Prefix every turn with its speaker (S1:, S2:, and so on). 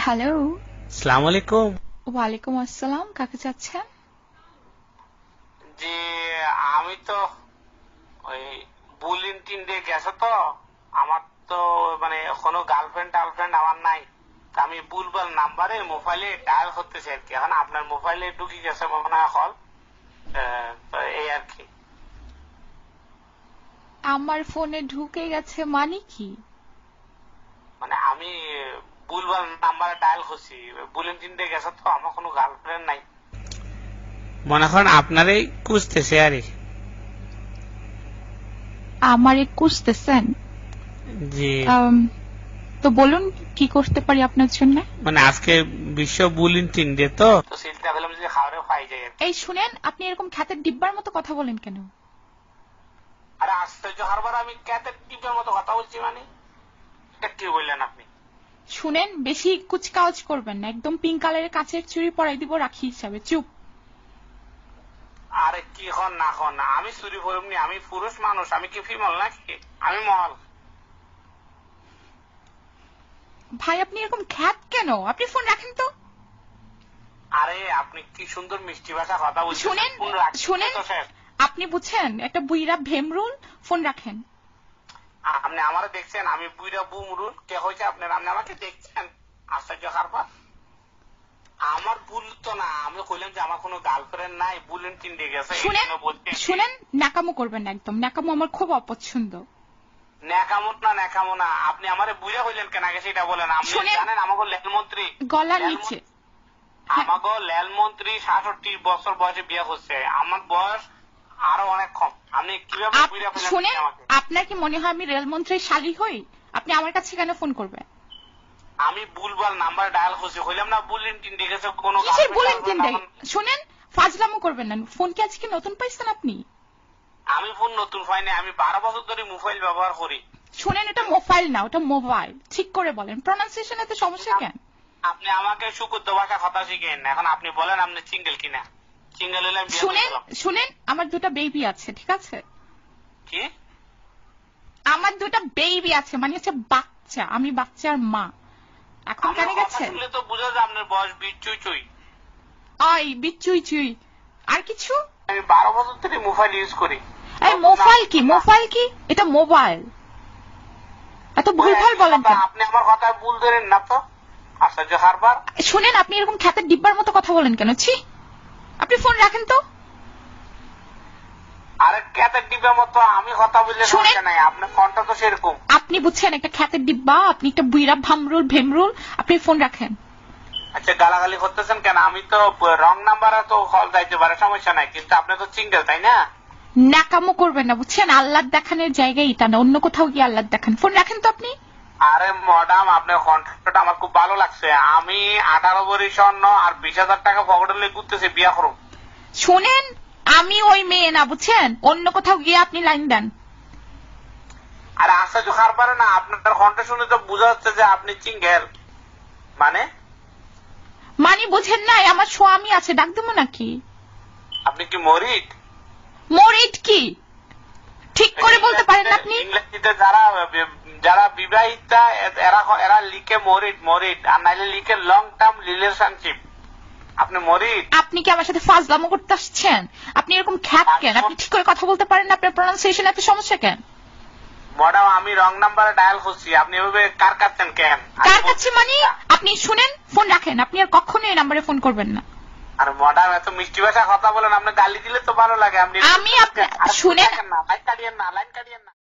S1: Hello.
S2: আসসালামু আলাইকুম।
S1: ওয়ালাইকুম আসসালাম। কাকে চাচ্ছেন?
S2: জি, আমি তো ওই বুলিং টিন্ডে গেছে তো, আমার তো মানে কোনো গার্লফ্রেন্ড টার্লফ্রেন্ড আমার নাই। আমি বুলবুল নাম্বারে মোবাইলে ডায়াল করতেছি আর কি। এখন আপনার মোবাইলে ঢুকে গেছে মনে হয় কল, তো এই আর কি।
S1: আমার ফোনে ঢুকে গেছে মানে কি?
S2: মানে আমি বুলবুল নাম্বারে ডায়াল করছি, বুলিং টিন্ডে গেছে তো, আমার কোনো গার্লফ্রেন্ড নাই। মনে করেন আপনারই খুঁজতেছে আরে।
S1: আমারে খুঁজতেছেন?
S2: জি।
S1: তো বলুন কি করতে পারি আপনার জন্য?
S2: মানে আজকে বিশ্ব বুলিং টিন্ডে তো চিন্তা করলাম যে খাওয়ারে পাই যায়।
S1: এই শুনেন, আপনি এরকম খ্যাতের ডিব্বার মতো কথা বলেন কেন?
S2: আরে আশ্চর্য, হারবার আমি ক্যাটের টিপের মতো কথা বলছি মানে? এটা কি বললেন আপনি?
S1: শুনেন, বেশি কুচকাওয়াজ করবেন না, একদম পিঙ্ক কালারের কাচের চুড়ি পরাই দিব রাখি হিসাবে। চুপ।
S2: আরে কি খন না খন না, আমি চুরি পরবনি, আমি পুরুষ মানুষ, আমি কি ফিমেল নাকি? আমি মহল।
S1: ভাই আপনি এরকম খ্যাত কেন? আপনি ফোন রাখেন তো।
S2: আরে আপনি কি সুন্দর মিষ্টি ভাষা কথা বলছেন।
S1: শুনেন শুনেন, আপনি বুঝছেন একটা বুইরা ভেমরুল, ফোন রাখেন।
S2: আপনি আমারে দেখছেন আমি বুইরা বুমরুল? কে হয়েছে আপনার? আপনি আমাকে দেখছেন? আশ্চর্য হারবার। আমার ভুল তো না, আমি কইলাম যে আমার কোনো গার্লফ্রেন্ড নাই, বুলেন টিন্ডে গেছে।
S1: শুনেন, ন্যাকামো করবেন না একদম, ন্যাকামো আমার খুব অপছন্দ।
S2: ন্যাকামো না, আপনি আমারে বুঝা হইলেন কেন আগে সেটা বলেন। আপনি জানেন আমাকে লেলমন্ত্রী
S1: গলার নিচে,
S2: আমাকে লেলমন্ত্রী 66 বছর বয়সে বিয়ে করছে, আমার বয়স আরো অনেক কম। আপনি কিভাবে বুঝা ফেলেন?
S1: শুনেন, আপনার কি মনে হয় আমি রেলমন্ত্রীর শালী হই? আপনি আমার কাছে কেন ফোন করবেন?
S2: আমি ভুলভাল নাম্বার ডায়াল করছি, হইলাম না বুলেন টিন্ডে গেছে কোনো।
S1: কিসের বুলেন টিন্ডে? শুনেন, ফাজলামো করবেন না। ফোন কি আজকে নতুন পাইছেন আপনি?
S2: আমি ফোন নতুন পাইনি, আমি 12 বছর ধরে মোবাইল ব্যবহার করি।
S1: শুনেন, এটা মোবাইল না, ওটা মোবাইল। ঠিক করে বলেন, প্রনাউন্সিয়েশন এতে সমস্যা কেন?
S2: আপনি আমাকে সুশুদ্ধ ভাষা কথা শিখেন। এখন আপনি বলেন আপনি সিঙ্গেল কিনা? সিঙ্গেল হলে আমি বিয়ে করব।
S1: শুনেন, আমার দুটো বেবি আছে, ঠিক আছে?
S2: কি?
S1: আমার দুটো বেবি আছে, মানে হচ্ছে বাচ্চা। আমি বাচ্চার মা। এখন কেন গেছে?
S2: শুনলে তো বুঝা যায় আপনার বয়স বিচুই চুই।
S1: আই বিচুই চুই। আর কিছু?
S2: আমি 12 বছর ধরে মোবাইল ইউজ করি।
S1: এই মোবাইল কি? মোবাইল কি? এটা মোবাইল। এত ভুলভাল বলেন কেন?
S2: আপনি আমার কথা ভুল ধরেন না তো। আশ্চর্য হারবার।
S1: শুনেন, আপনি এরকম খ্যাতের ডিব্বার মতো কথা বলেন কেন? ছি, আপনি ফোন রাখেন তো।
S2: আরে খ্যাতের ডিব্বার মতো আমি কথা বললে সমস্যা নাই, আপনার কণ্ঠ তো সেরকম।
S1: আপনি বুঝছেন একটা খ্যাতের ডিব্বা, আপনি একটা বুইরা ভামরুল ভেমরুল, আপনি ফোন রাখেন।
S2: আচ্ছা গালাগালি করতেছেন কেন? আমি তো রং নাম্বারে তো কল যাইতে পারে, সমস্যা নাই, কিন্তু আপনি তো সিঙ্গেল তাই না?
S1: নাকামো করবেন না, বুঝছেন? আল্লাহ দেখানোর জায়গায় এটা না, অন্য কোথাও গিয়ে আল্লাহ দেখান। ফোন রাখেন তো আপনি।
S2: আরে ম্যাডাম, আপনার কন্ট্রাক্টটা আমার খুব ভালো লাগছে। আমি 18 ভরি স্বর্ণ আর 20,000 টাকা পকেটে নিয়ে ঘুরতেছি, বিয়া করব।
S1: শুনেন, আমি ওই মেয়ে না, বুঝছেন? অন্য কোথাও গিয়ে আপনি লাইন দেন।
S2: আরে আশ্চর্য হারবারে না, আপনার কণ্ঠ শুনে তো বোঝা যাচ্ছে যে আপনি সিঙ্গেল। মানে
S1: বুঝেন নাই? আমার স্বামী আছে, ডাক দেবো নাকি?
S2: আপনি কি মরিড?
S1: মরিড কি ঠিক করে বলতে পারেন না আপনি?
S2: ইংরেজিতে যারা বিবাহিতা এরা লিখে মরিড মরিড, আর নাইলে লিখে লং টার্ম রিলেশনশিপ। আপনি মরিড?
S1: আপনি কি আমার সাথে ফাজলামো করতে আসছেন? আপনি এরকম খ্যাত কেন? আপনি ঠিক করে কথা বলতে পারেন না? আপনার প্রনাউন্সিয়েশন এত সমস্যা কেন?
S2: ম্যাডাম আমি রং নাম্বারে ডায়াল করছি, আপনি এভাবে কার কাচ্ছেন কেন?
S1: কার কাছে মানে? আপনি শুনেন, ফোন রাখেন। আপনি আর কখনো এই নাম্বারে ফোন করবেন না।
S2: আর ম্যাডাম এত মিষ্টি ভাষা কথা বলেন, আপনি গালি দিলে তো ভালো লাগে। আপনি
S1: শুনেন,
S2: লাইন কাটিয়েন না, লাইন কাটিয়েন না।